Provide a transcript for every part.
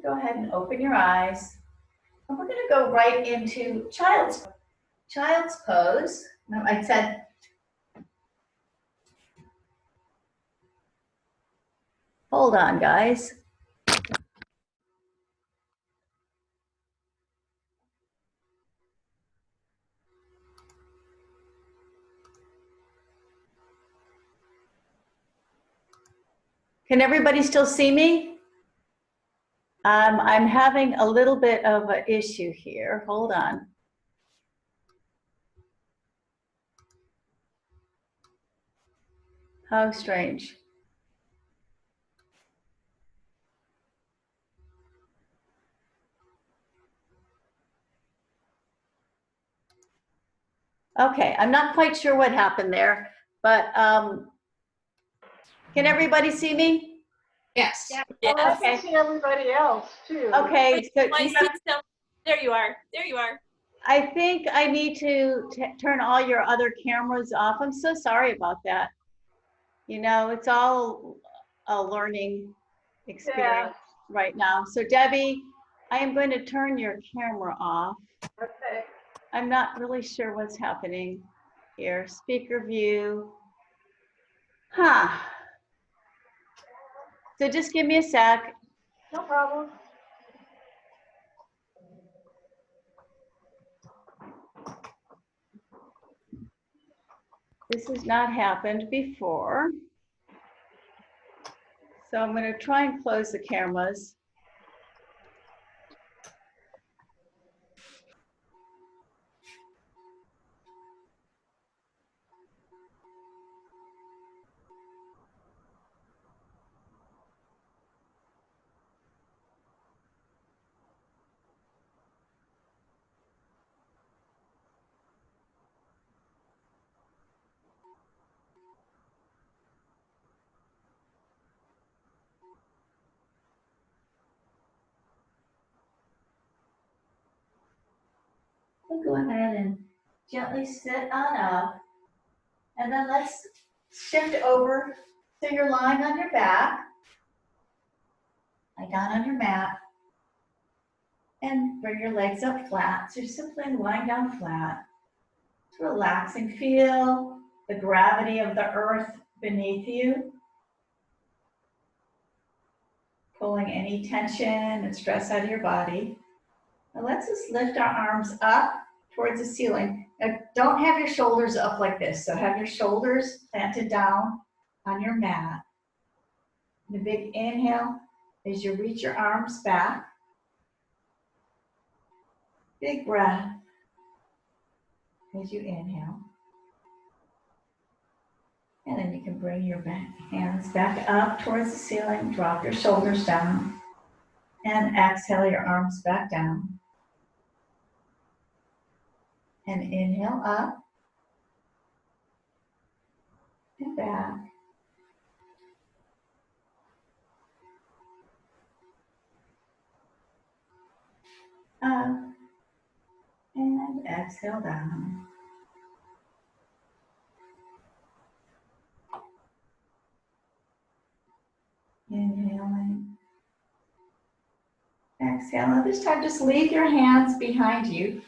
Go ahead and open your eyes. And we're going to go right into child's pose. No, I said, hold on, guys. Can everybody still see me? I'm having a little bit of an issue here. Hold on. How strange. Okay, I'm not quite sure what happened there, but can everybody see me? Yes. Yeah. Well, I Okay. can see everybody else too. Okay, so I see some. There you are. There you are. I think I need to turn all your other cameras off. I'm so sorry about that. You know, it's all a learning experience right now. So Debbie, I am going to turn your camera off. Okay. I'm not really sure what's happening here. Speaker view. Huh. So just give me a sec. No problem. This has not happened before. So I'm going to try and close the cameras. Go ahead and gently sit on up. And then let's shift over so you're lying on your back. Lie down on your mat. And bring your legs up flat. So you're simply lying down flat. Just relax and feel the gravity of the earth beneath you. Pulling any tension and stress out of your body. Now let's just lift our arms up towards the ceiling. Now don't have your shoulders up like this. So have your shoulders planted down on your mat. And a big inhale as you reach your arms back. Big breath as you inhale. And then you can bring your hands back up towards the ceiling, drop your shoulders down, and exhale your arms back down. And inhale up and back. Up and exhale down. Inhaling. Exhale. Now this time just leave your hands behind you.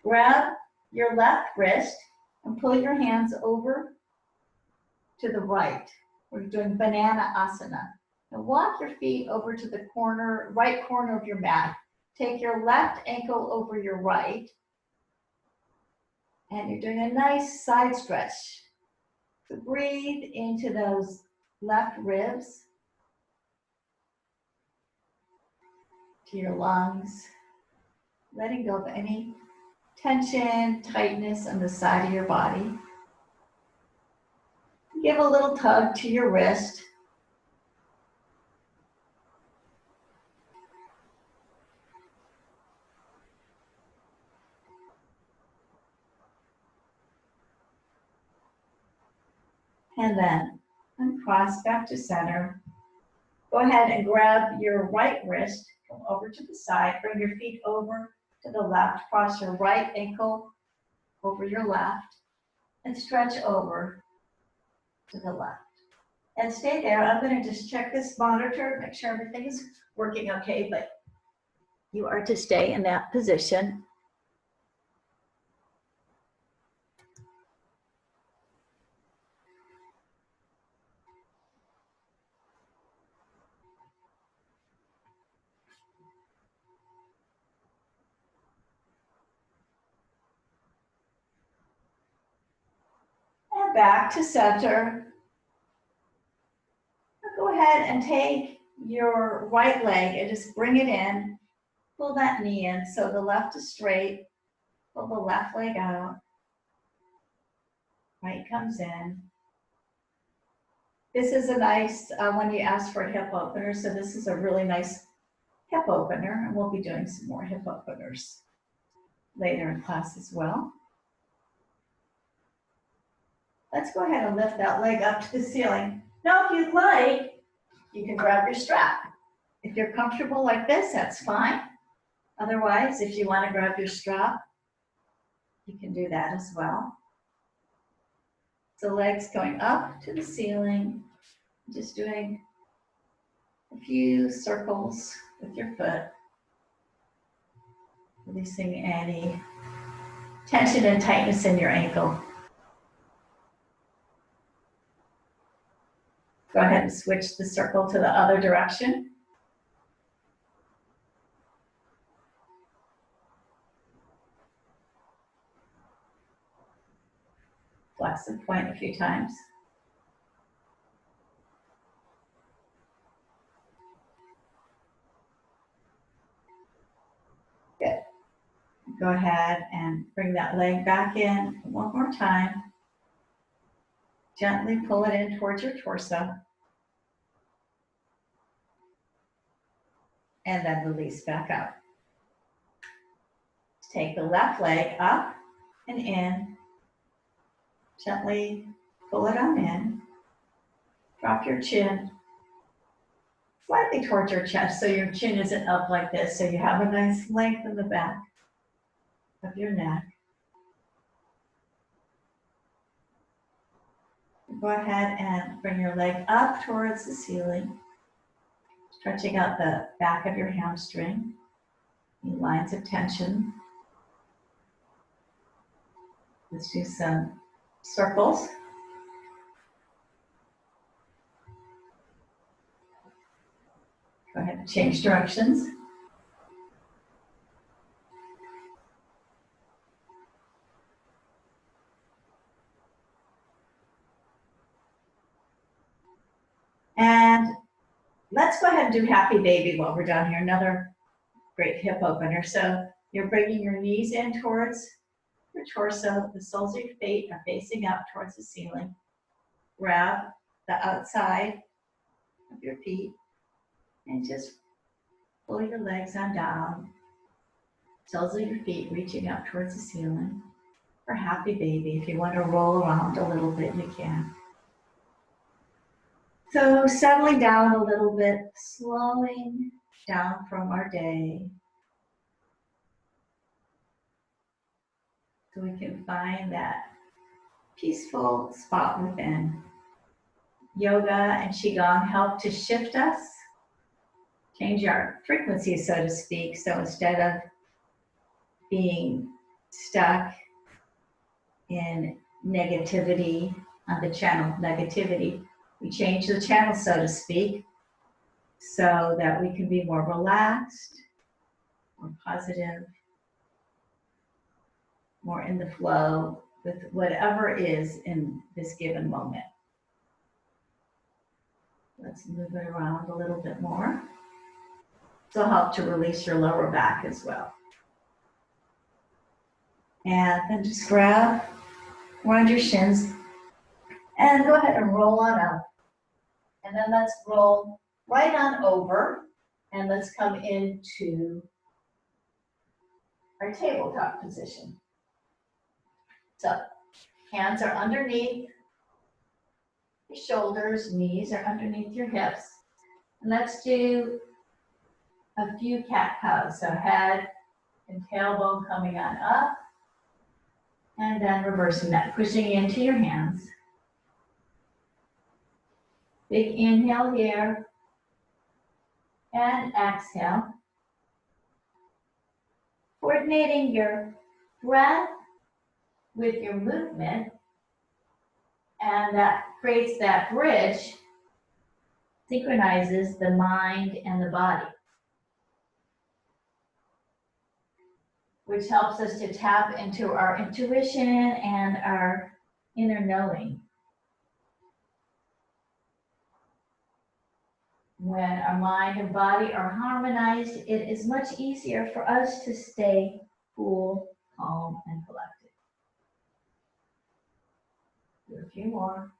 Grab your left wrist and pull your hands over to the right. We're doing banana asana. And walk your feet over to the right corner of your mat. Take your left ankle over your right. And you're doing a nice side stretch. So breathe into those left ribs, to your lungs, letting go of any tension, tightness on the side of your body. Give a little tug to your wrist. And then uncross back to center. Go ahead and grab your right wrist, come over to the side, bring your feet over to the left, cross your right ankle over your left, and stretch over to the left. And stay there. I'm going to just check this monitor, make sure everything is working okay, but you are to stay in that position. And back to center. Go ahead and take your right leg and just bring it in. Pull that knee in so the left is straight. Pull the left leg out. Right comes in. This is a nice, when you ask for a hip opener, so this is a really nice hip opener, and we'll be doing some more hip openers later in class as well. Let's go ahead and lift that leg up to the ceiling. Now, if you'd like, you can grab your strap. If you're comfortable like this, that's fine. Otherwise, if you want to grab your strap, you can do that as well. So legs going up to the ceiling, just doing a few circles with your foot, releasing any tension and tightness in your ankle. Go ahead and switch the circle to the other direction. Flex and point a few times. Good. Go ahead and bring that leg back in one more time. Gently pull it in towards your torso. And then release back up. Take the left leg up and in. Gently pull it on in. Drop your chin slightly towards your chest so your chin isn't up like this, so you have a nice length in the back of your neck. Go ahead and bring your leg up towards the ceiling, stretching out the back of your hamstring, any lines of tension. Let's do some circles. Go ahead and change directions. And let's go ahead and do Happy Baby while we're down here. Another great hip opener. So you're bringing your knees in towards your torso. The soles of your feet are facing up towards the ceiling. Grab the outside of your feet and just pull your legs on down. Soles of your feet reaching up towards the ceiling. For Happy Baby, if you want to roll around a little bit, you can. So settling down a little bit, slowing down from our day. So we can find that peaceful spot within. Yoga and Qigong help to shift us, change our frequency, so to speak. So instead of being stuck in negativity, on the channel of negativity, we change the channel, so to speak, so that we can be more relaxed, more positive, more in the flow with whatever is in this given moment. Let's move it around a little bit more. This will help to release your lower back as well. And then just grab around your shins and go ahead and roll on up. And then let's roll right on over and let's come into our tabletop position. So hands are underneath your shoulders, knees are underneath your hips. And let's do a few cat-cows. So head and tailbone coming on up. And then reversing that, pushing into your hands. Big inhale here. And exhale. coordinating your breath with your movement, and that creates that bridge, synchronizes the mind and the body, which helps us to tap into our intuition and our inner knowing. When our mind and body are harmonized, it is much easier for us to stay cool, calm, and collected. Do a few more.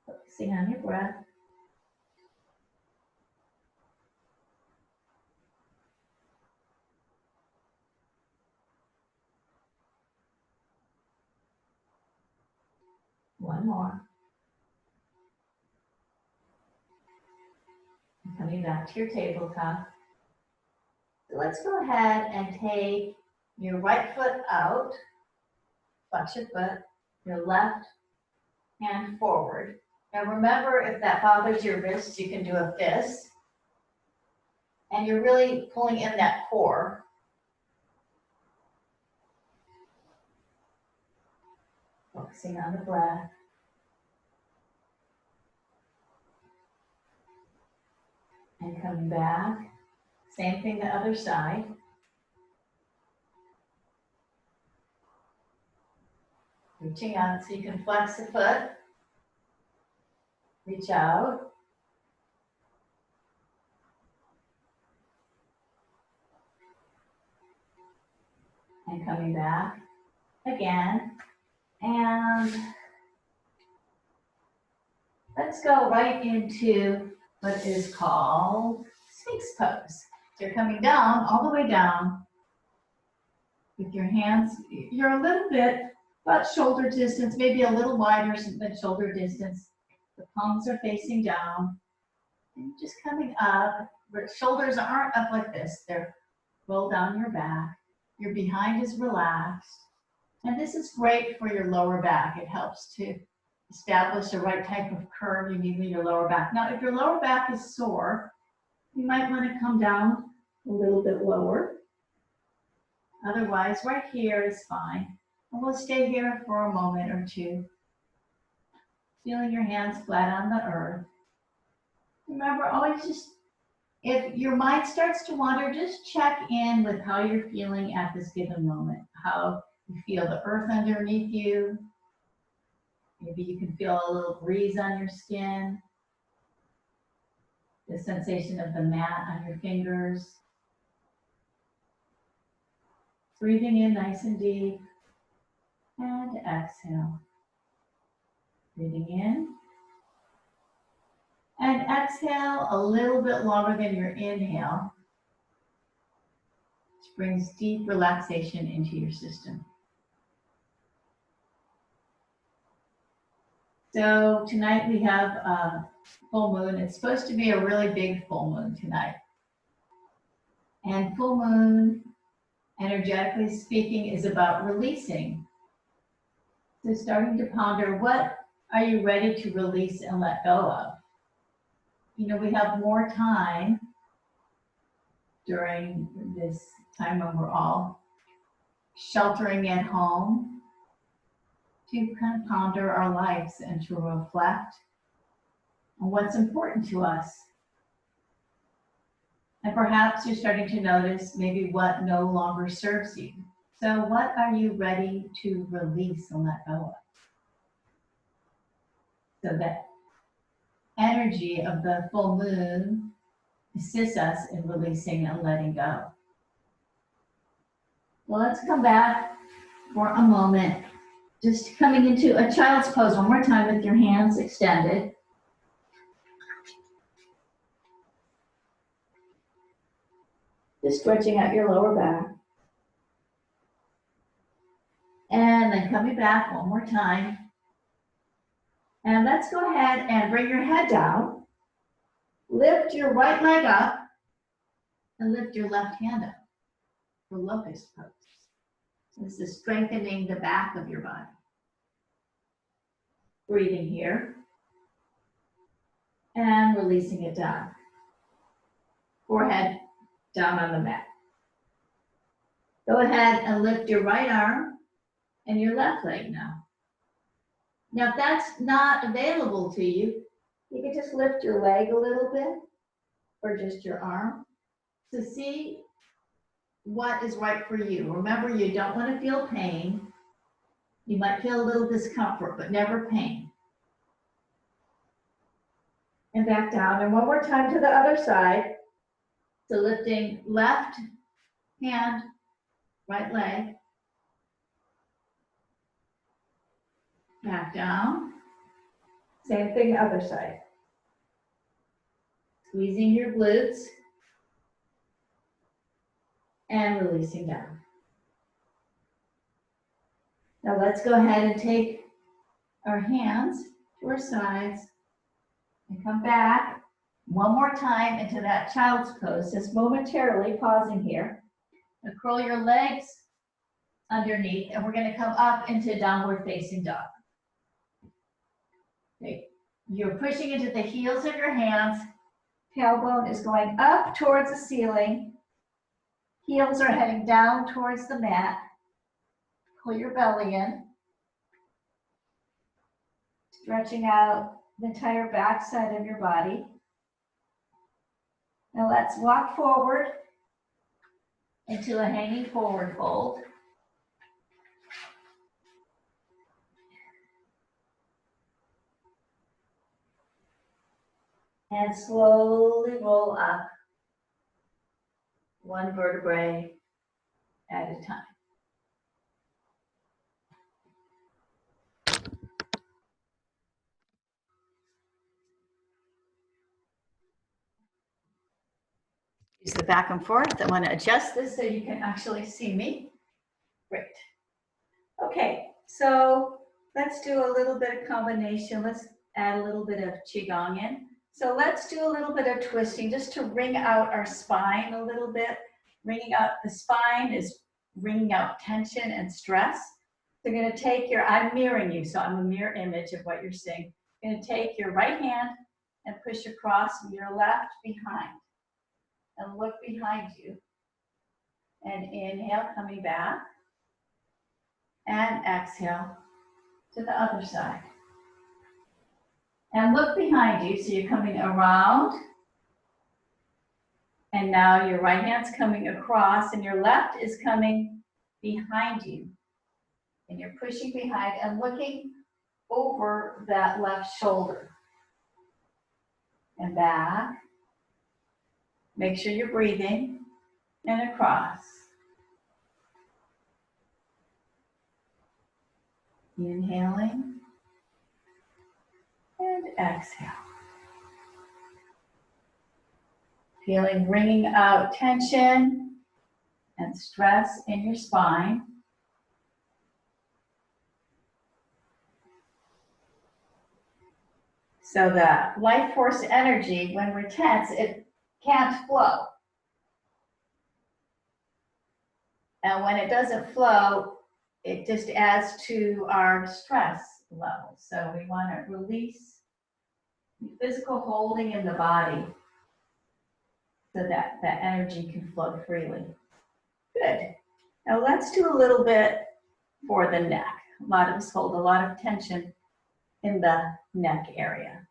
Focusing on your breath. One more. And coming back to your tabletop. So let's go ahead and take your right foot out, flex your foot, your left hand forward. Now remember, if that bothers your wrist, you can do a fist. And you're really pulling in that core. Focusing on the breath. And coming back. Same thing the other side. Reaching out so you can flex the foot. Reach out. And coming back again. And let's go right into what is called Sphinx pose. So you're coming down, all the way down with your hands. You're a little bit about shoulder distance, maybe a little wider than shoulder distance. The palms are facing down. And just coming up, where shoulders aren't up like this. They're rolled down your back. Your behind is relaxed. And this is great for your lower back. It helps to establish the right type of curve you need in your lower back. Now, if your lower back is sore, you might want to come down a little bit lower. Otherwise, right here is fine. And we'll stay here for a moment or two. Feeling your hands flat on the earth. Remember, always just, if your mind starts to wander, just check in with how you're feeling at this given moment. How you feel the earth underneath you. Maybe you can feel a little breeze on your skin. The sensation of the mat on your fingers. Breathing in nice and deep. And exhale. Breathing in. And exhale a little bit longer than your inhale. Which brings deep relaxation into your system. So tonight we have a full moon. It's supposed to be a really big full moon tonight. And full moon, energetically speaking, is about releasing. So starting to ponder, what are you ready to release and let go of? You know, we have more time during this time when we're all sheltering at home to kind of ponder our lives and to reflect on what's important to us. And perhaps you're starting to notice maybe what no longer serves you. So what are you ready to release and let go of? So that energy of the full moon assists us in releasing and letting go. Well, let's come back for a moment. Just coming into a child's pose one more time with your hands extended. Just stretching out your lower back. And then coming back one more time. And let's go ahead and bring your head down. Lift your right leg up and lift your left hand up for locust pose. This is strengthening the back of your body. Breathing here and releasing it down. forehead down on the mat. Go ahead and lift your right arm and your left leg now. Now, if that's not available to you, you can just lift your leg a little bit or just your arm to see what is right for you. Remember, you don't want to feel pain. You might feel a little discomfort, but never pain. And back down. And one more time to the other side. So lifting left hand, right leg. Back down. Same thing, other side. Squeezing your glutes and releasing down. Now let's go ahead and take our hands to our sides and come back one more time into that child's pose, just momentarily pausing here. And curl your legs underneath, and we're going to come up into downward facing dog. Okay. You're pushing into the heels of your hands. Tailbone is going up towards the ceiling. Heels are heading down towards the mat. Pull your belly in. Stretching out the entire back side of your body. Now let's walk forward into a hanging forward fold. And slowly roll up one vertebrae at a time. Use the back and forth. I want to adjust this so you can actually see me. Great. Okay, so let's do a little bit of combination. Let's add a little bit of Qigong in. So let's do a little bit of twisting just to wring out our spine a little bit. Wringing out the spine is wringing out tension and stress. So you're going to take your, I'm mirroring you, so I'm a mirror image of what you're seeing. You're going to take your right hand and push across your left behind. And look behind you. And inhale, coming back. And exhale to the other side. And look behind you, so you're coming around. And now your right hand's coming across, and your left is coming behind you. And you're pushing behind and looking over that left shoulder. And back. Make sure you're breathing. And across. Inhaling. And exhale. Feeling wringing out tension and stress in your spine. So the life force energy, when we're tense, it can't flow. And when it doesn't flow, it just adds to our stress level. So we want to release physical holding in the body so that that energy can flow freely. Good. Now let's do a little bit for the neck. A lot of us hold a lot of tension in the neck area.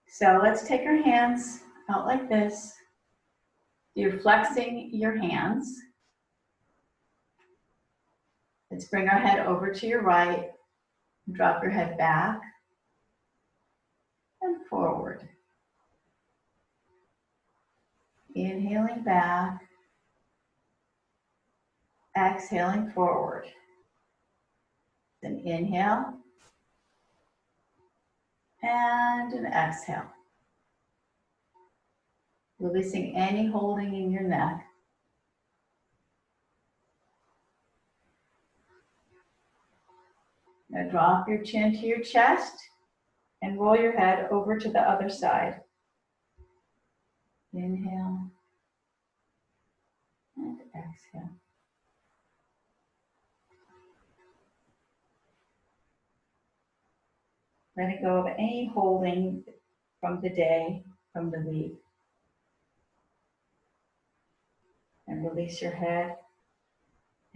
So let's take our hands out like this. You're flexing your hands. Let's bring our head over to your right. Drop your head back and forward. Inhaling back. Exhaling forward. Then inhale. And an exhale. Releasing any holding in your neck. Now drop your chin to your chest and roll your head over to the other side. Inhale and exhale. Letting go of any holding from the day, from the week. And release your head.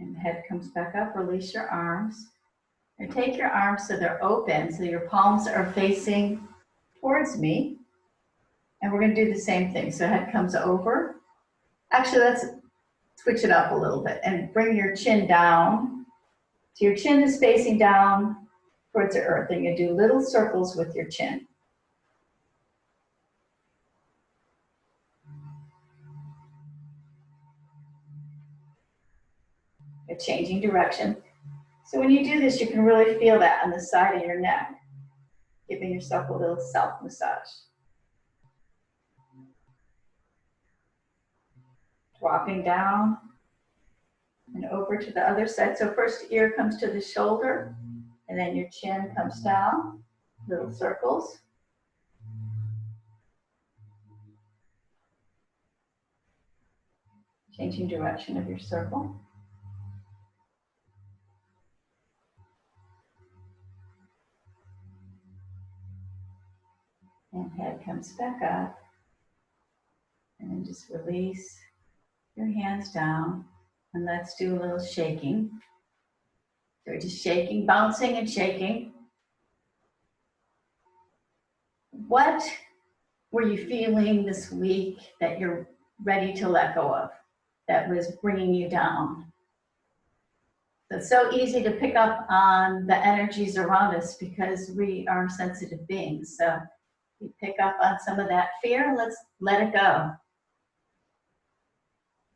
And the head comes back up. Release your arms. And take your arms so they're open, so your palms are facing towards me. And we're going to do the same thing. So head comes over. Actually, let's switch it up a little bit and bring your chin down. So your chin is facing down towards the earth. And you do little circles with your chin. You're changing direction. So when you do this, you can really feel that on the side of your neck, giving yourself a little self-massage. Dropping down and over to the other side. So first ear comes to the shoulder, and then your chin comes down, little circles. Changing direction of your circle. And head comes back up. And then just release your hands down. And let's do a little shaking. So we're just shaking, bouncing and shaking. What were you feeling this week that you're ready to let go of, that was bringing you down? So it's so easy to pick up on the energies around us because we are sensitive beings. So you pick up on some of that fear, let's let it go.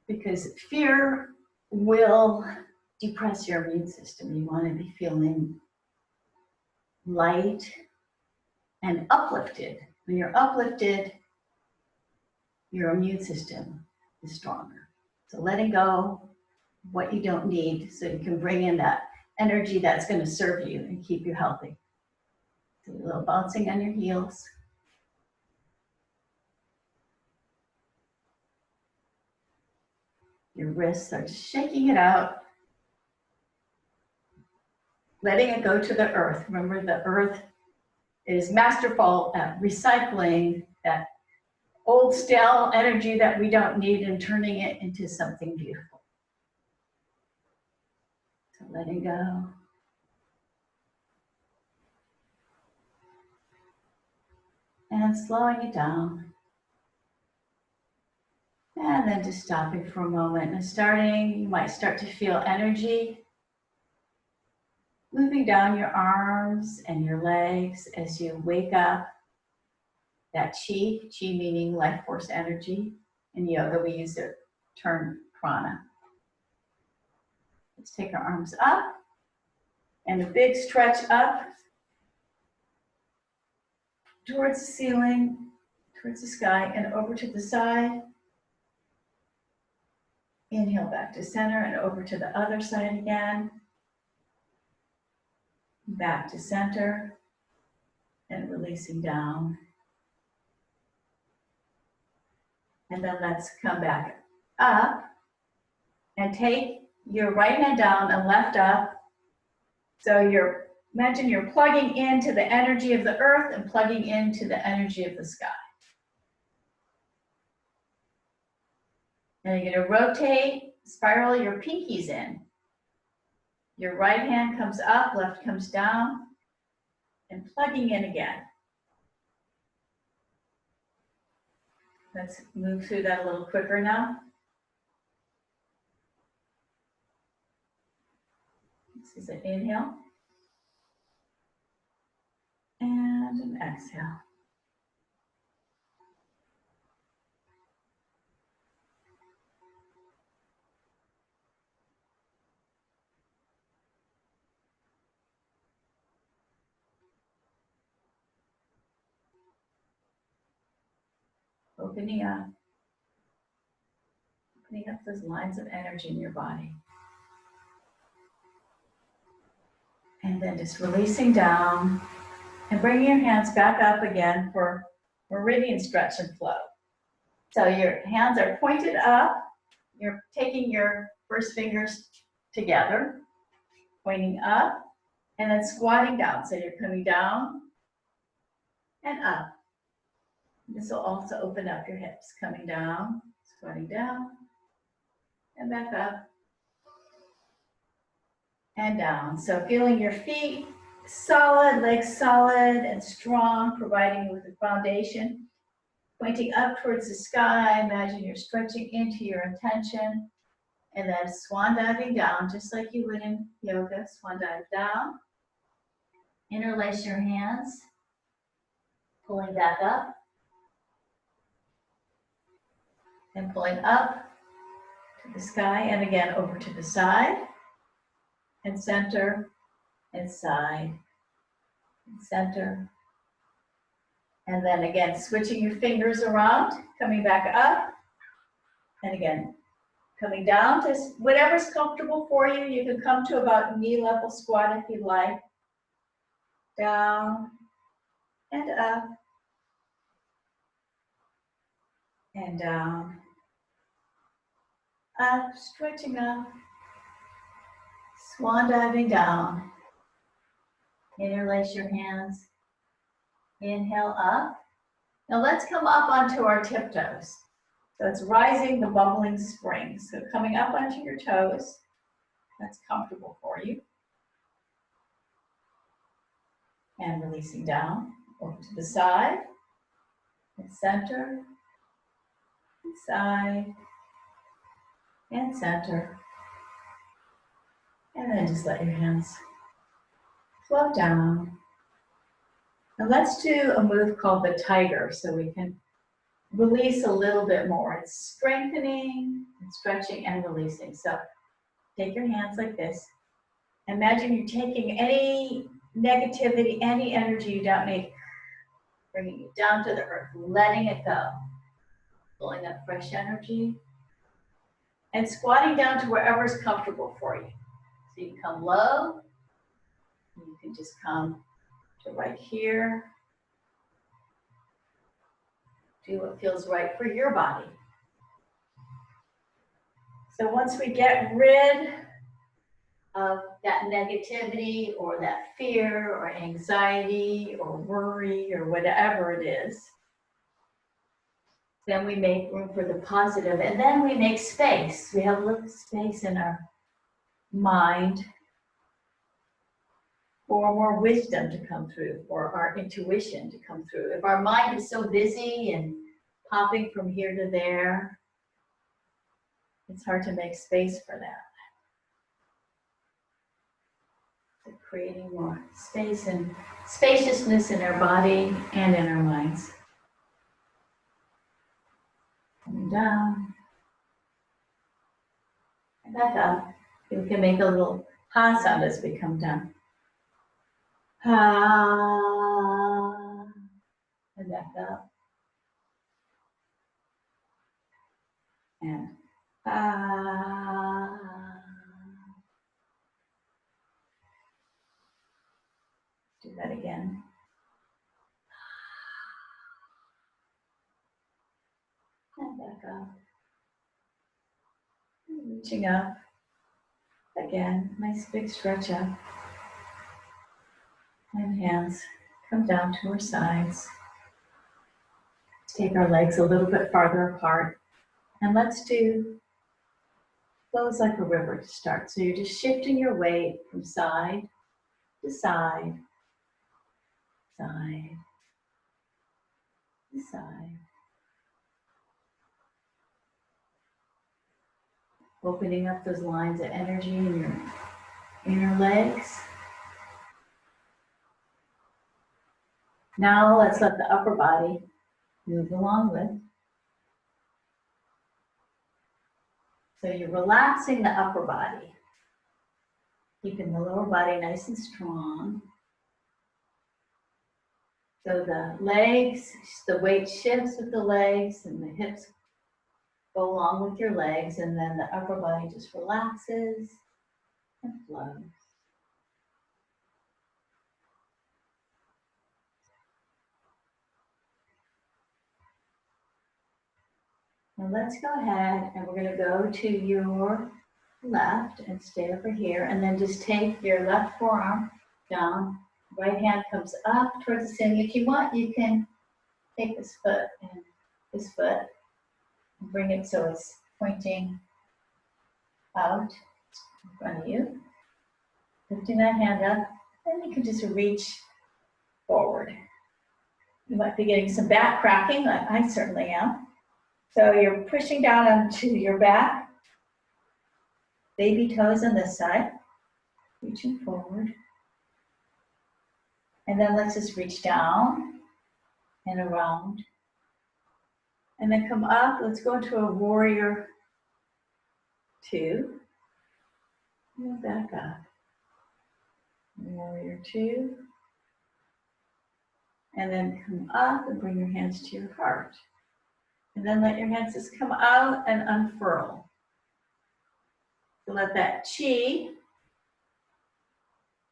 Because fear will depress your immune system. You want to be feeling light and uplifted. When you're uplifted, your immune system is stronger. So letting go what you don't need so you can bring in that energy that's going to serve you and keep you healthy. So a little bouncing on your heels. Your wrists are just shaking it out. Letting it go to the earth. Remember, the earth is masterful at recycling that old stale energy that we don't need and turning it into something beautiful. So letting go. And slowing it down. And then just stopping for a moment. And you might start to feel energy moving down your arms and your legs as you wake up. That chi meaning life force energy. In yoga, we use the term prana. Let's take our arms up and a big stretch up towards the ceiling, towards the sky, and over to the side. Inhale back to center and over to the other side again. Back to center and releasing down. And then let's come back up and take your right hand down and left up. So imagine you're plugging into the energy of the earth and plugging into the energy of the sky. Now you're going to rotate, spiral your pinkies in. Your right hand comes up, left comes down, and plugging in again. Let's move through that a little quicker now. This is an inhale. And an exhale. Opening up those lines of energy in your body. And then just releasing down and bringing your hands back up again for meridian stretch and flow. So your hands are pointed up. You're taking your first fingers together, pointing up, and then squatting down. So you're coming down and up. This will also open up your hips, coming down, squatting down, and back up and down. So feeling your feet solid, legs solid and strong, providing you with a foundation. Pointing up towards the sky, imagine you're stretching into your intention. And then swan diving down, just like you would in yoga. Swan dive down. Interlace your hands, pulling back up. And pulling up to the sky, and again over to the side. And center, and side, and center. And then again, switching your fingers around, coming back up. And again, coming down to whatever's comfortable for you. You can come to about knee level squat if you like. Down and up and down. Up, stretching up. Swan diving down. Interlace your hands. Inhale up. Now let's come up onto our tiptoes. So it's rising the bubbling spring. So coming up onto your toes. That's comfortable for you. And releasing down, over to the side, and center, and side, and center. And then just let your hands float down. Now let's do a move called the tiger so we can release a little bit more. It's strengthening, and stretching, and releasing. So take your hands like this. Imagine you're taking any negativity, any energy you don't need, bringing it down to the earth, letting it go, pulling up fresh energy, and squatting down to wherever's comfortable for you. So you can come low, you can just come to right here. Do what feels right for your body. So once we get rid of that negativity or that fear or anxiety or worry or whatever it is, then we make room for the positive, and then we make space. We have a little space in our mind for more wisdom to come through, for our intuition to come through. If our mind is so busy and popping from here to there, it's hard to make space for that. So creating more space and spaciousness in our body and in our minds. Coming down and back up. We can make a little ha sound as we come down. Ha, and back up. And ha. Do that again. And back up. And reaching up. Again, nice big stretch up. And hands come down to our sides. Take our legs a little bit farther apart. And let's do flows like a river to start. So you're just shifting your weight from side to side, side to side. Opening up those lines of energy in your inner legs. Now let's let the upper body move along with. So you're relaxing the upper body, keeping the lower body nice and strong. So the legs, the weight shifts with the legs and the hips go along with your legs, and then the upper body just relaxes and flows. Now let's go ahead and we're going to go to your left and stay over here, and then just take your left forearm down. Right hand comes up towards the ceiling. If you want, you can take this foot and bring it so it's pointing out in front of you. Lifting that hand up, then you can just reach forward. You might be getting some back cracking, like I certainly am. So you're pushing down onto your back, baby toes on this side, reaching forward. And then let's just reach down and around. And then come up, let's go into a warrior two. And back up. Warrior two. And then come up and bring your hands to your heart. And then let your hands just come out and unfurl. So let that chi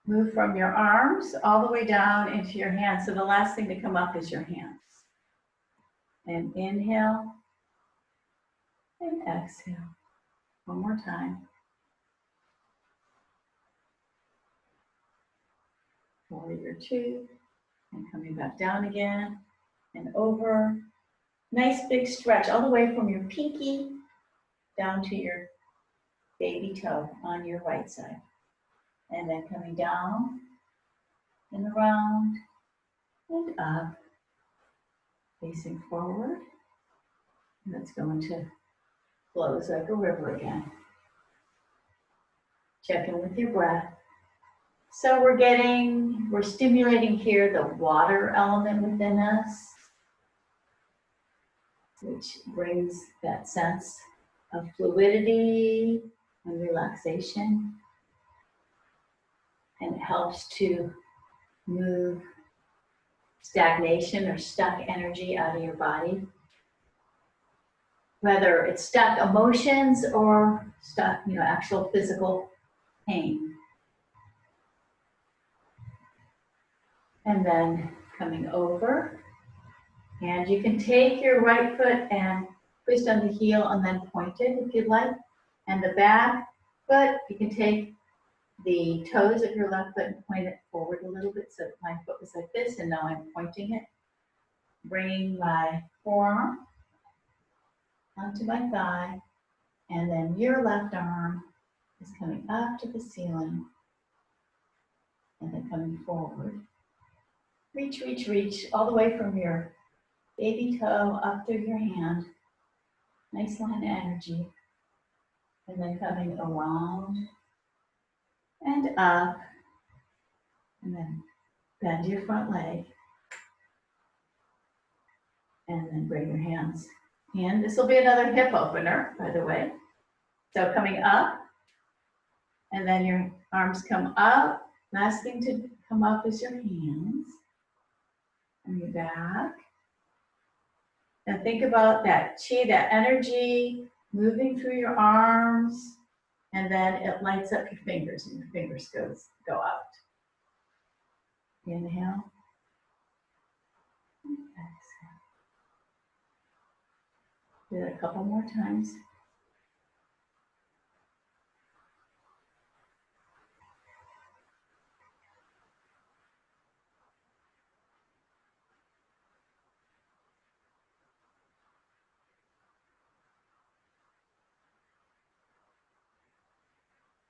move from your arms all the way down into your hands. So the last thing to come up is your hands. And inhale and exhale. One more time. Warrior two. And coming back down again and over. Nice big stretch all the way from your pinky down to your baby toe on your right side. And then coming down and around and up, facing forward. And let's go into flows like a river again. Check in with your breath. So we're stimulating here the water element within us, which brings that sense of fluidity and relaxation. And it helps to move stagnation or stuck energy out of your body. Whether it's stuck emotions or stuck, actual physical pain. And then coming over, and you can take your right foot and twist on the heel and then point it if you'd like. And the back foot, you can take the toes of your left foot and point it forward a little bit. So my foot was like this, and now I'm pointing it. Bringing my forearm onto my thigh, and then your left arm is coming up to the ceiling, and then coming forward. Reach, reach, reach, all the way from your baby toe up through your hand. Nice line of energy. And then coming around and up, and then bend your front leg. And then bring your hands in. This will be another hip opener, by the way. So coming up, and then your arms come up. Last thing to come up is your hands. And your back. And think about that chi, that energy moving through your arms, and then it lights up your fingers, and your fingers go out. Inhale. And exhale. Do it a couple more times.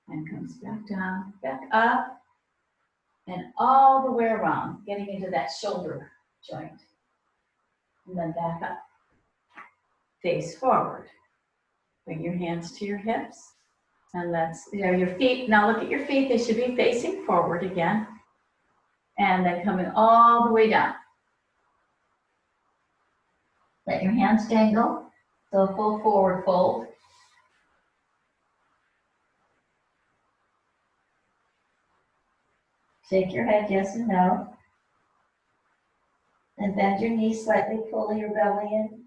And comes back down, back up, and all the way around, getting into that shoulder joint. And then back up. Face forward. Bring your hands to your hips. And let's, your feet, now look at your feet, they should be facing forward again. And then coming all the way down. Let your hands dangle, so a full forward fold. Shake your head yes and no. And bend your knees slightly, pull your belly in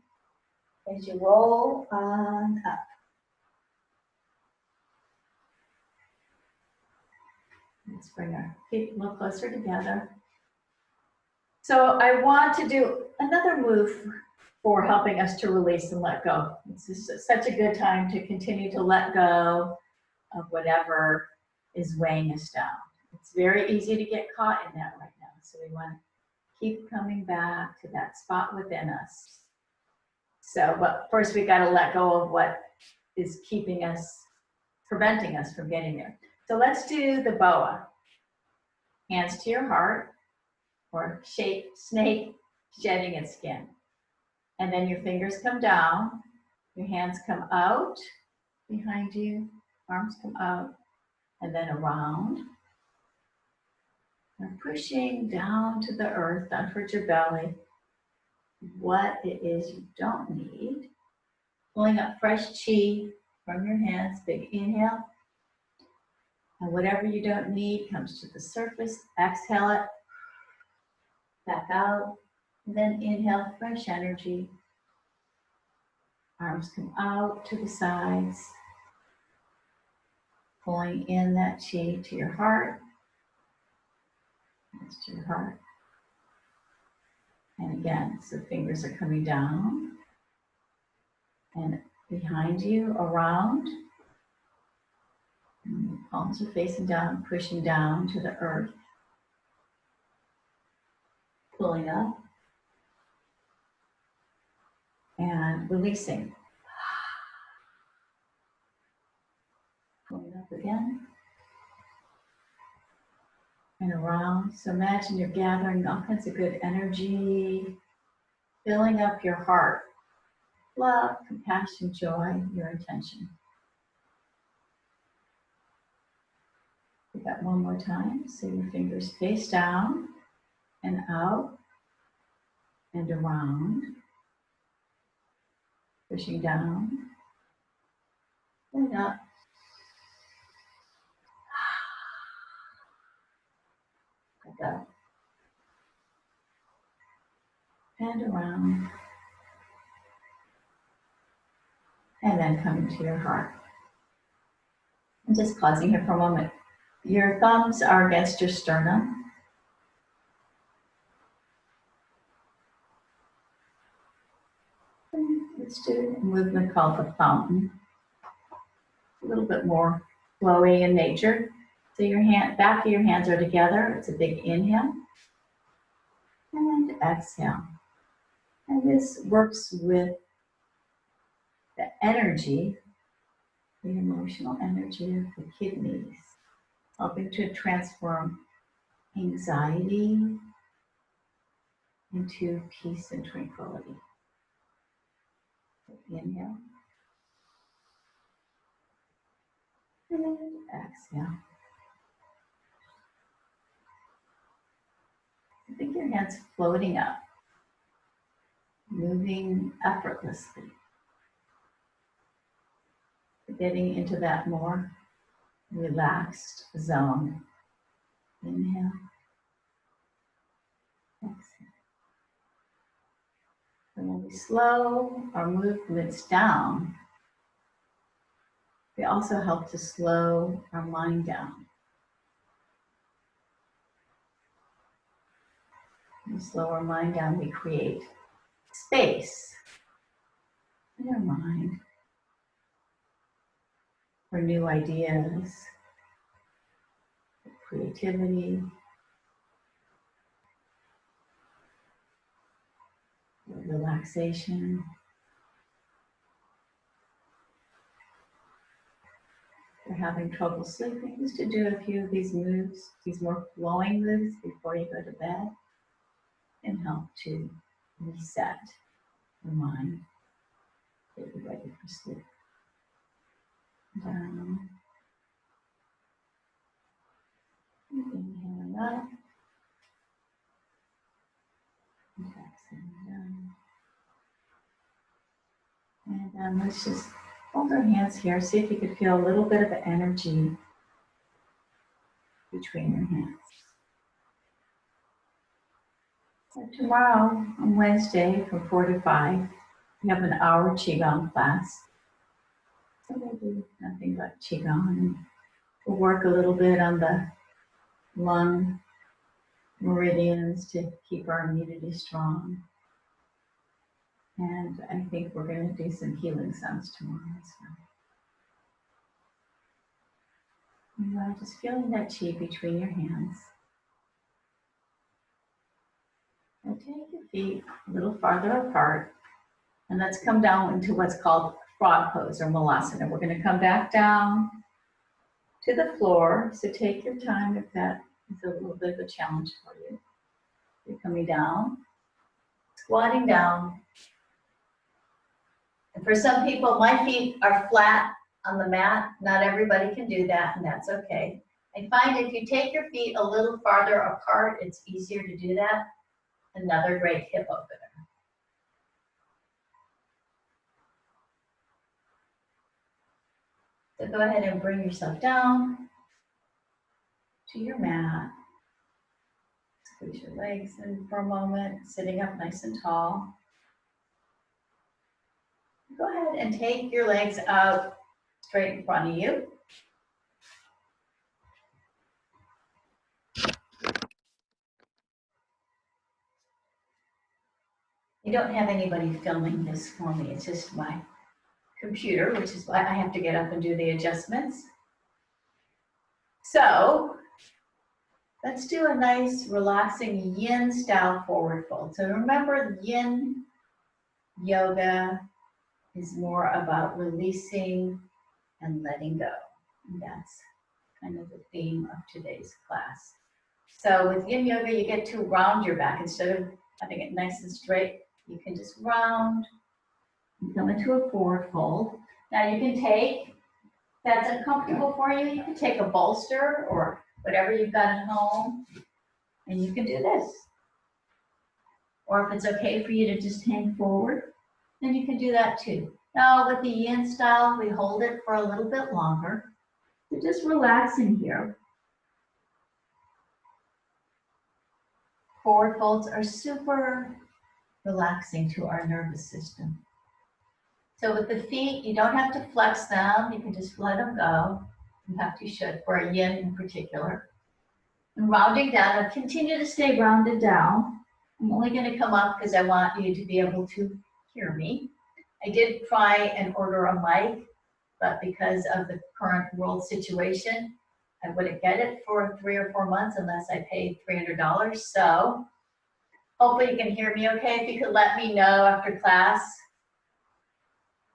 as you roll on up. Let's bring our feet a little closer together. So I want to do another move for helping us to release and let go. This is such a good time to continue to let go of whatever is weighing us down. It's very easy to get caught in that right now. So we want to keep coming back to that spot within us. So, but first we got to let go of what is keeping us preventing us from getting there. So let's do the boa. Hands to your heart, or snake shedding its skin. And then your fingers come down, your hands come out behind you, arms come out, and then around. And pushing down to the earth, down towards your belly, what it is you don't need. Pulling up fresh chi from your hands, big inhale. And whatever you don't need comes to the surface. Exhale it, back out. And then inhale fresh energy. Arms come out to the sides. Pulling in that chi to your heart. Hands to your heart. And again, so fingers are coming down. And behind you, around. And the palms are facing down, pushing down to the earth. Pulling up. And releasing. Pulling up again. And around. So imagine you're gathering all kinds of good energy, filling up your heart. Love, compassion, joy, your intention. Do that one more time. So your fingers face down and out and around. Pushing down and up. Let go. And around. And then coming to your heart. I'm just pausing here for a moment. Your thumbs are against your sternum. Let's do a movement called the fountain. A little bit more flowy in nature. So your back of your hands are together. It's a big inhale. And exhale. And this works with the energy, the emotional energy of the kidneys, helping to transform anxiety into peace and tranquility. Inhale. And exhale. I think your hands floating up, moving effortlessly. Getting into that more relaxed zone. Inhale. Exhale. And when we slow our movements down, they also help to slow our mind down. When we slow our mind down, we create space in our mind for new ideas, for creativity, for relaxation. If you're having trouble sleeping, just to do a few of these moves, these more flowing moves before you go to bed, can help to reset the mind, get you ready for sleep. Down. Inhaling up. And exhaling down. And let's just hold our hands here. See if you could feel a little bit of energy between your hands. So tomorrow, on Wednesday, from 4 to 5, we have an hour Qigong class. So we'll do nothing but Qigong. And we'll work a little bit on the lung meridians to keep our immunity strong. And I think we're going to do some healing sounds tomorrow as well. And just feeling that chi between your hands. And take your feet a little farther apart. And let's come down into what's called frog pose or malasana. We're going to come back down to the floor. So take your time if that is a little bit of a challenge for you. You're coming down, squatting down. And for some people, my feet are flat on the mat. Not everybody can do that, and that's okay. I find if you take your feet a little farther apart, it's easier to do that. Another great hip opener. So go ahead and bring yourself down to your mat. Squeeze your legs in for a moment, sitting up nice and tall. Go ahead and take your legs out straight in front of you. You don't have anybody filming this for me. It's just my computer, which is why I have to get up and do the adjustments. So let's do a nice relaxing yin style forward fold. So remember, yin yoga is more about releasing and letting go. And that's kind of the theme of today's class. So with yin yoga, you get to round your back. Instead of having it nice and straight, you can just round and come into a forward fold. Now you can take, if that's uncomfortable for you, you can take a bolster or whatever you've got at home, and you can do this. Or if it's okay for you to just hang forward, then you can do that too. Now with the yin style, we hold it for a little bit longer. So just relaxing here. Forward folds are super relaxing to our nervous system. So with the feet, you don't have to flex them. You can just let them go. In fact, you should, for a yin in particular. And rounding down, I'll continue to stay rounded down. I'm only going to come up because I want you to be able to hear me. I did try and order a mic, but because of the current world situation, I wouldn't get it for 3 or 4 months unless I paid $300. So hopefully you can hear me okay. If you could let me know after class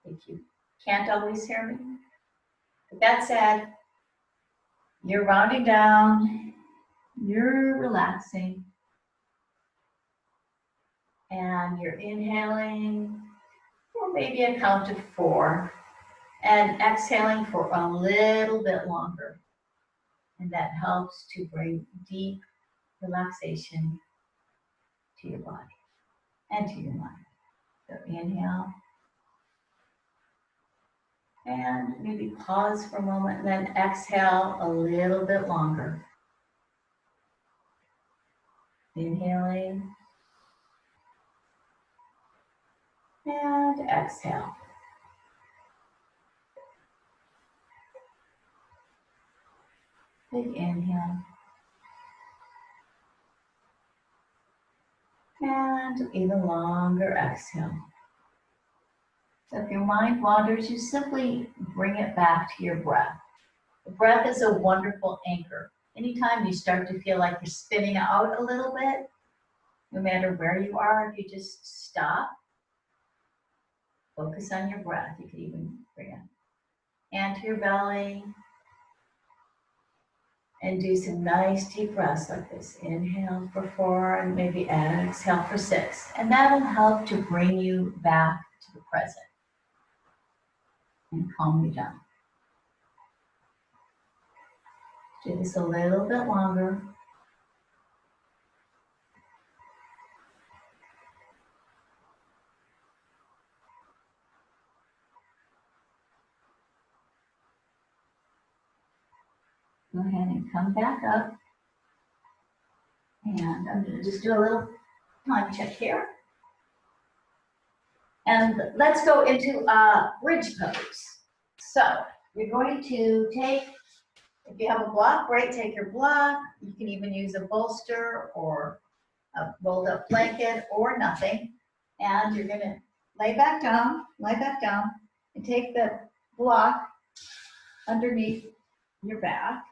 if you can't always hear me. With that said, you're rounding down, you're relaxing, and you're inhaling for maybe a count of 4, and exhaling for a little bit longer. And that helps to bring deep relaxation to your body and to your mind. So inhale. And maybe pause for a moment, and then exhale a little bit longer. Inhaling. And exhale. Big inhale. And even longer exhale. So if your mind wanders, you simply bring it back to your breath. The breath is a wonderful anchor. Anytime you start to feel like you're spinning out a little bit, no matter where you are, if you just stop, focus on your breath. You could even bring a hand to your belly and do some nice deep breaths like this. Inhale for 4 and maybe exhale for 6. And that'll help to bring you back to the present and calm you down. Do this a little bit longer. Go ahead and come back up. And I'm going to just do a little time check here. And let's go into a bridge pose. So you're going to take, if you have a block, great, take your block. You can even use a bolster or a rolled up blanket or nothing. And you're going to lie back down, and take the block underneath your back.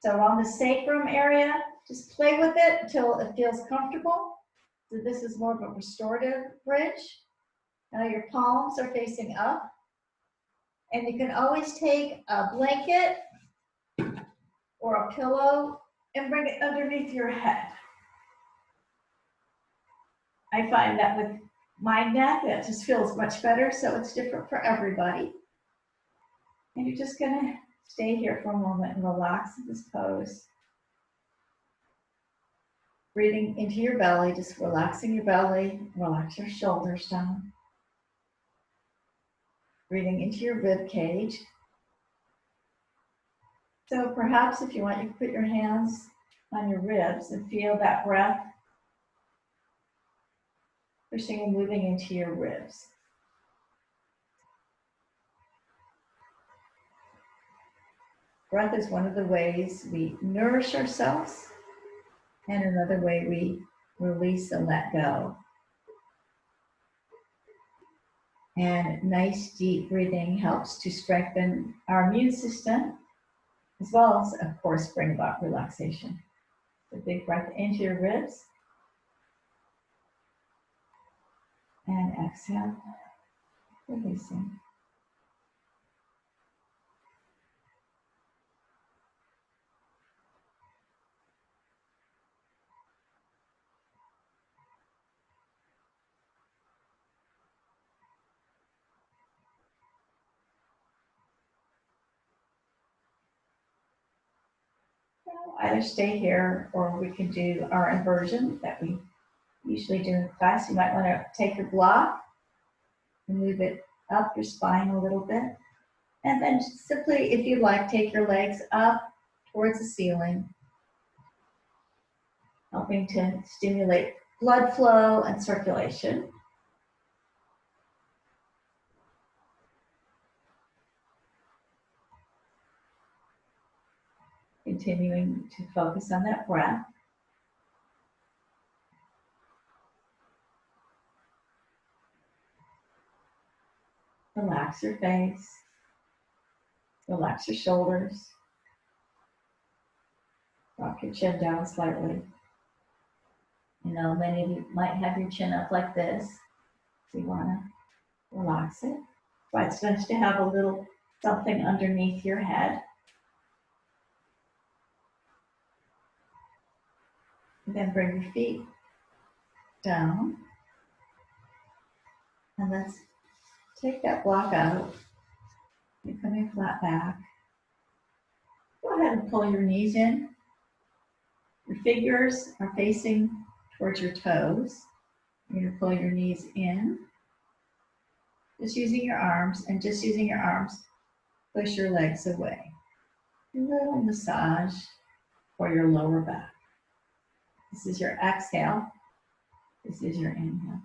So around the sacrum area, just play with it until it feels comfortable. So this is more of a restorative bridge. Now your palms are facing up, And you can always take a blanket or a pillow and bring it underneath your head. I find that with my neck, that just feels much better, so it's different for everybody. And you're just gonna stay here for a moment and relax in this pose. Breathing into your belly, just relaxing your belly, relax your shoulders down. Breathing into your rib cage. So perhaps if you want, you can put your hands on your ribs and feel that breath pushing and moving into your ribs. Breath is one of the ways we nourish ourselves, and another way we release and let go. And nice deep breathing helps to strengthen our immune system, as well as, of course, bring about relaxation. So big breath into your ribs. And exhale, releasing. Either stay here or we can do our inversion that we usually do in class. You might want to take your block and move it up your spine a little bit. And then simply, if you like, take your legs up towards the ceiling, helping to stimulate blood flow and circulation. Continuing to focus on that breath. Relax your face. Relax your shoulders. Drop your chin down slightly. You know, many of you might have your chin up like this. So you want to relax it. But it's nice to have a little something underneath your head. And then bring your feet down. And let's take that block out. You're coming flat back. Go ahead and pull your knees in. Your fingers are facing towards your toes. You're going to pull your knees in. Just using your arms, and just using your arms, push your legs away. A little massage for your lower back. This is your exhale. This is your inhale.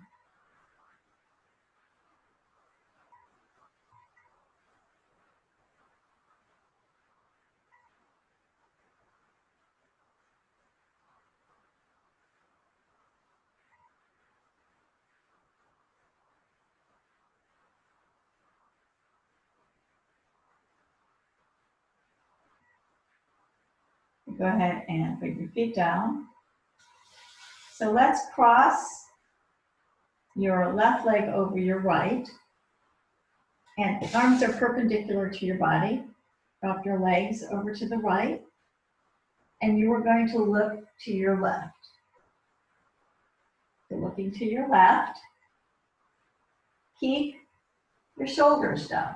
Go ahead and put your feet down. So let's cross your left leg over your right. And the arms are perpendicular to your body. Drop your legs over to the right. And you are going to look to your left. So looking to your left. Keep your shoulders down.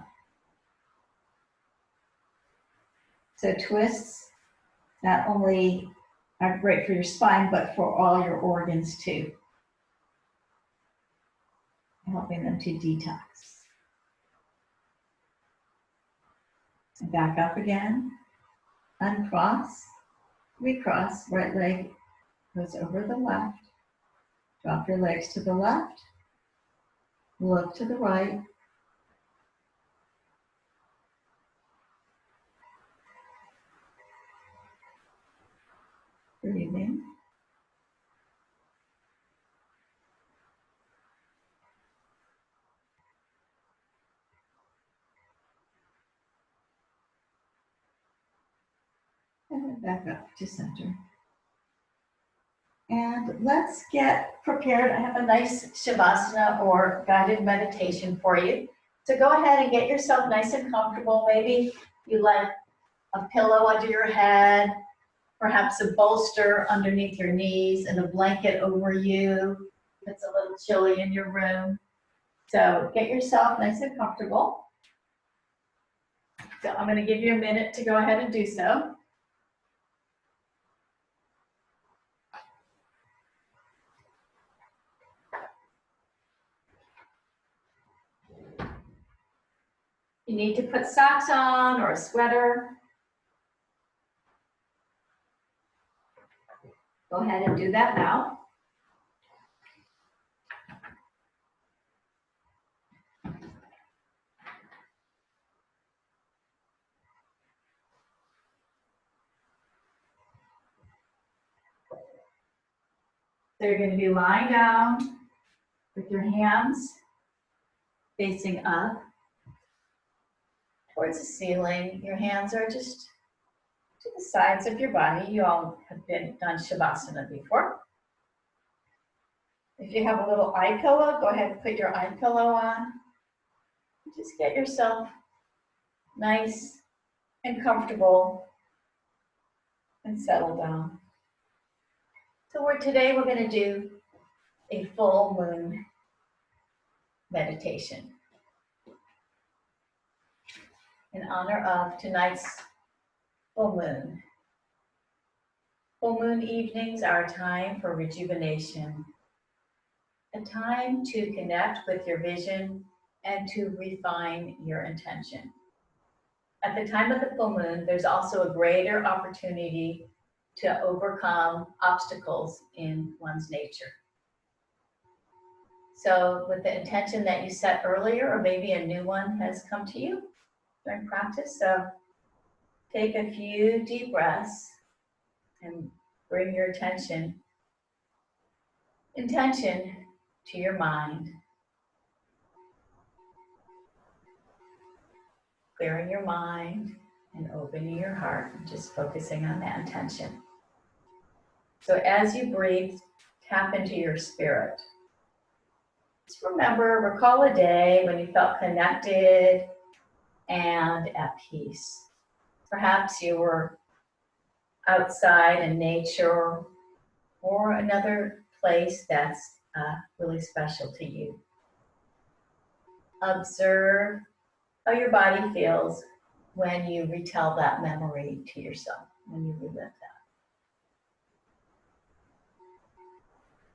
So twists not only are great for your spine, but for all your organs too. Helping them to detox. And back up again. Uncross. Recross. Right leg goes over the left. Drop your legs to the left. Look to the right. Breathing. And then back up to center. And let's get prepared. I have a nice Shavasana or guided meditation for you. So go ahead and get yourself nice and comfortable. Maybe you like a pillow under your head, perhaps a bolster underneath your knees and a blanket over you. If it's a little chilly in your room. So get yourself nice and comfortable. So I'm going to give you a minute to go ahead and do so. You need to put socks on or a sweater. Go ahead and do that now. So you're going to be lying down with your hands facing up towards the ceiling. Your hands are just to the sides of your body. You all have done Shavasana before. If you have a little eye pillow, go ahead and put your eye pillow on. Just get yourself nice and comfortable and settle down. So today we're going to do a full moon meditation in honor of tonight's full moon. Full moon evenings are a time for rejuvenation, a time to connect with your vision and to refine your intention. At the time of the full moon, there's also a greater opportunity to overcome obstacles in one's nature. So with the intention that you set earlier, or maybe a new one has come to you during practice, so take a few deep breaths and bring your intention to your mind, clearing your mind and opening your heart and just focusing on that intention. So as you breathe, tap into your spirit. Just recall a day when you felt connected and at peace. Perhaps you were outside in nature or another place that's really special to you. Observe how your body feels when you retell that memory to yourself, when you relive that.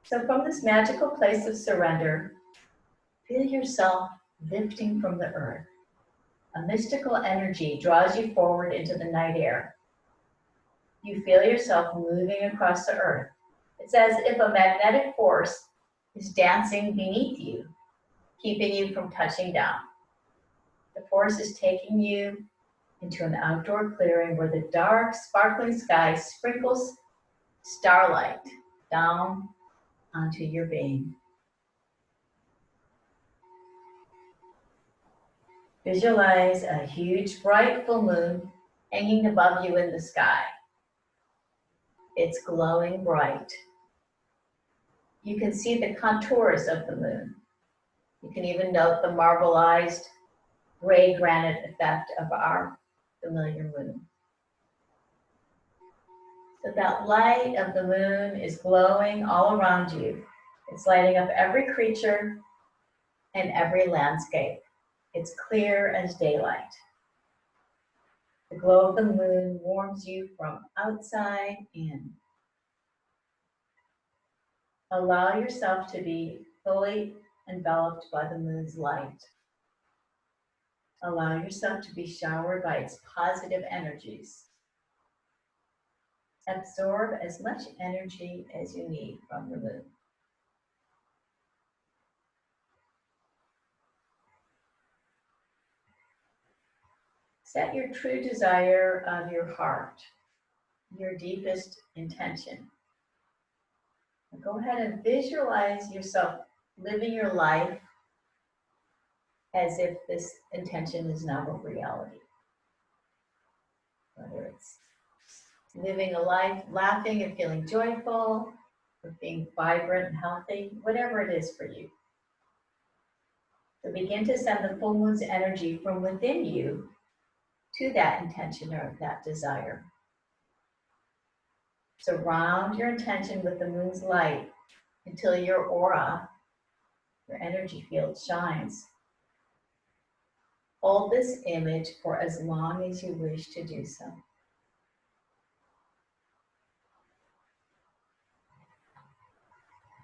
So from this magical place of surrender, feel yourself lifting from the earth. A mystical energy draws you forward into the night air. You feel yourself moving across the earth. It's as if a magnetic force is dancing beneath you, keeping you from touching down. The force is taking you into an outdoor clearing where the dark, sparkling sky sprinkles starlight down onto your being. Visualize a huge, bright full moon hanging above you in the sky. It's glowing bright. You can see the contours of the moon. You can even note the marbleized gray granite effect of our familiar moon. So that light of the moon is glowing all around you. It's lighting up every creature and every landscape. It's clear as daylight. The glow of the moon warms you from outside in. Allow yourself to be fully enveloped by the moon's light. Allow yourself to be showered by its positive energies. Absorb as much energy as you need from the moon. Set your true desire of your heart, your deepest intention. And go ahead and visualize yourself living your life as if this intention is now a reality. Whether it's living a life laughing and feeling joyful, or being vibrant and healthy, whatever it is for you. So begin to send the full moon's energy from within you to that intention or that desire. Surround your intention with the moon's light until your aura, your energy field shines. Hold this image for as long as you wish to do so.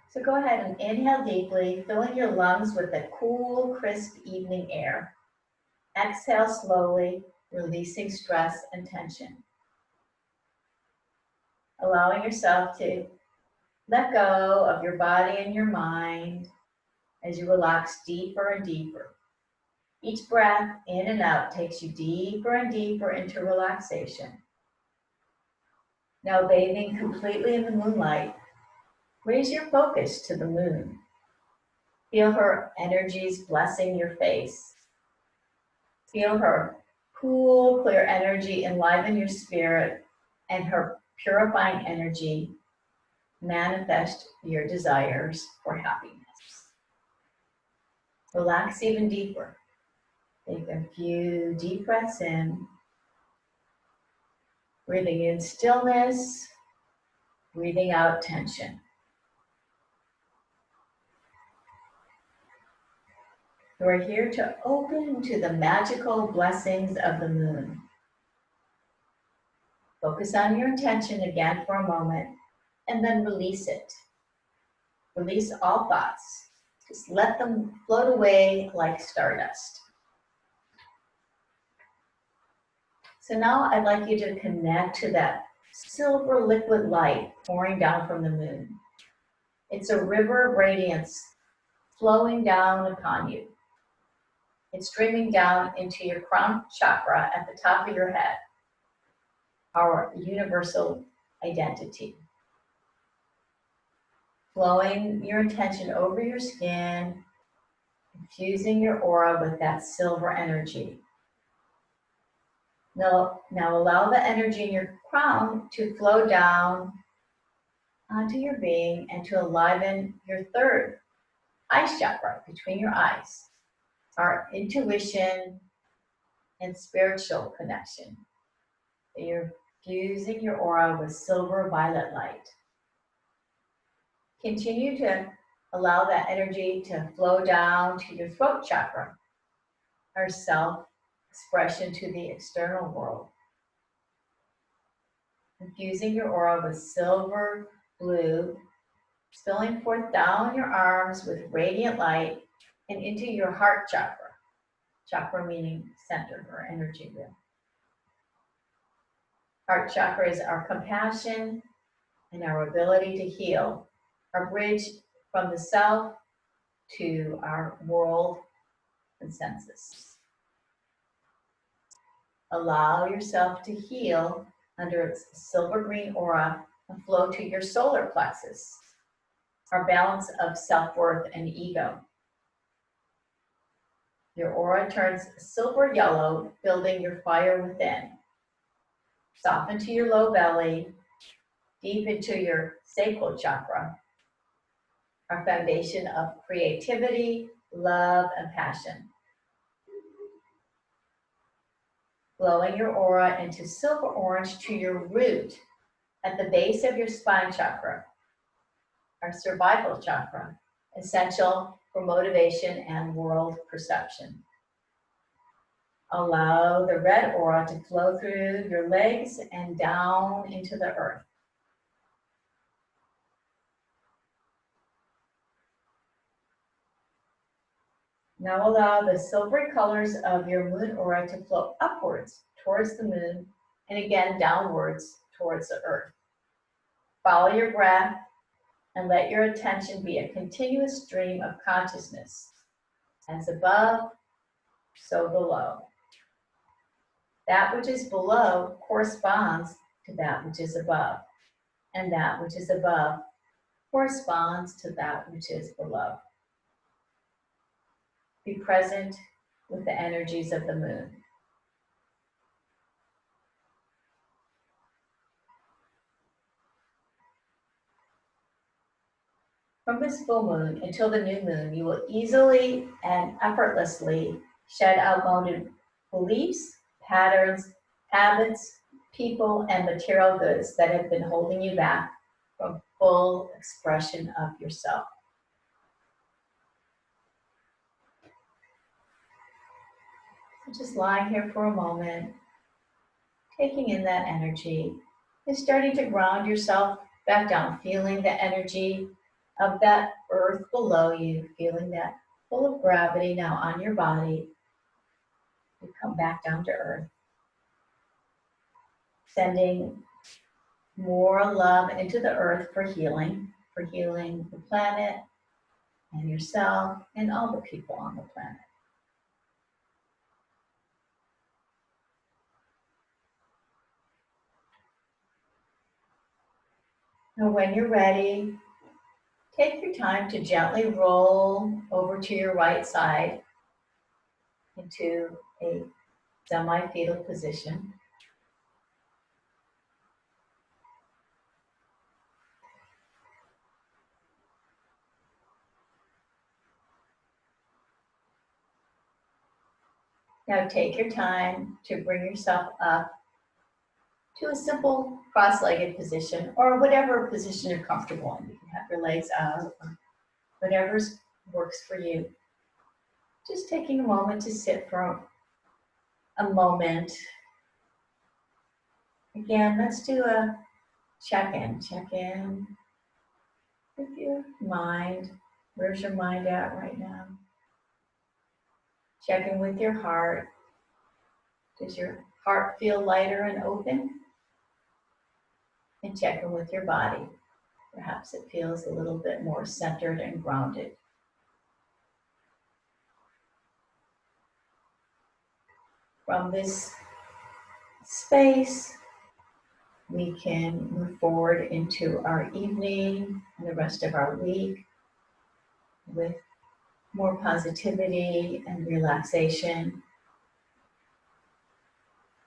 So go ahead and inhale deeply, filling your lungs with the cool, crisp evening air. Exhale slowly, releasing stress and tension. Allowing yourself to let go of your body and your mind as you relax deeper and deeper. Each breath in and out takes you deeper and deeper into relaxation. Now bathing completely in the moonlight, raise your focus to the moon. Feel her energies blessing your face. Feel her cool, clear energy enliven your spirit, and her purifying energy manifest your desires for happiness. Relax even deeper. Take a few deep breaths in, breathing in stillness, breathing out tension. You are here to open to the magical blessings of the moon. Focus on your intention again for a moment, and then release it. Release all thoughts. Just let them float away like stardust. So now I'd like you to connect to that silver liquid light pouring down from the moon. It's a river of radiance flowing down upon you. It's streaming down into your crown chakra at the top of your head, our universal identity. Flowing your intention over your skin, infusing your aura with that silver energy. Now allow the energy in your crown to flow down onto your being and to enliven your third eye chakra between your eyes, our intuition and spiritual connection. You're fusing your aura with silver violet light. Continue to allow that energy to flow down to your throat chakra, our self-expression to the external world. Infusing your aura with silver blue, spilling forth down your arms with radiant light and into your heart chakra. Chakra meaning center or energy wheel. Heart chakra is our compassion and our ability to heal, our bridge from the self to our world consensus. Allow yourself to heal under its silver green aura and flow to your solar plexus, our balance of self-worth and ego. Your aura turns silver yellow, building your fire within. Soften to your low belly, deep into your sacral chakra, our foundation of creativity, love, and passion. Flowing your aura into silver orange to your root at the base of your spine chakra, our survival chakra, essential for motivation and world perception. Allow the red aura to flow through your legs and down into the earth. Now allow the silvery colors of your moon aura to flow upwards towards the moon and again downwards towards the earth. Follow your breath and let your attention be a continuous stream of consciousness. As above, so below. That which is below corresponds to that which is above, and that which is above corresponds to that which is below. Be present with the energies of the moon. From this full moon until the new moon, you will easily and effortlessly shed outmoded beliefs, patterns, habits, people, and material goods that have been holding you back from full expression of yourself. So just lying here for a moment, taking in that energy, and starting to ground yourself back down, feeling the energy of that earth below you, feeling that full of gravity now on your body. You come back down to earth, sending more love into the earth for healing the planet and yourself and all the people on the planet. Now, when you're ready, take your time to gently roll over to your right side into a semi-fetal position. Now take your time to bring yourself up to a simple cross-legged position or whatever position you're comfortable in. You can have your legs out or whatever works for you. Just taking a moment to sit for a moment. Again, let's do a check-in. Check in with your mind. Where's your mind at right now? Check in with your heart. Does your heart feel lighter and open? And check in with your body. Perhaps it feels a little bit more centered and grounded. From this space, we can move forward into our evening and the rest of our week with more positivity and relaxation.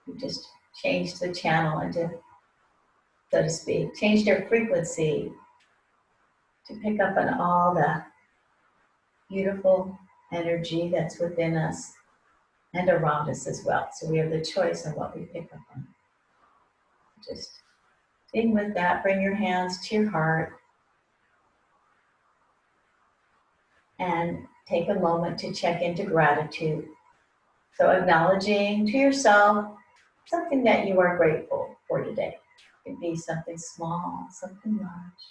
We just changed the channel into, so to speak, changed our frequency to pick up on all the beautiful energy that's within us and around us as well. So we have the choice on what we pick up on. Just being with that, bring your hands to your heart and take a moment to check into gratitude. So acknowledging to yourself something that you are grateful for today. It can be something small, something large,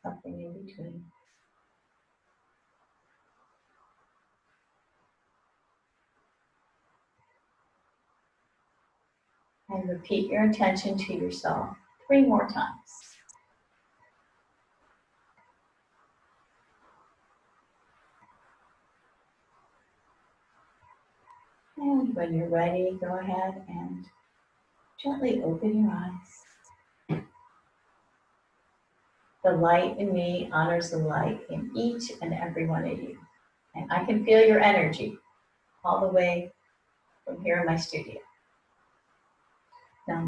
something in between. And repeat your intention to yourself 3 more times. And when you're ready, go ahead and gently open your eyes. The light in me honors the light in each and every one of you. And I can feel your energy all the way from here in my studio.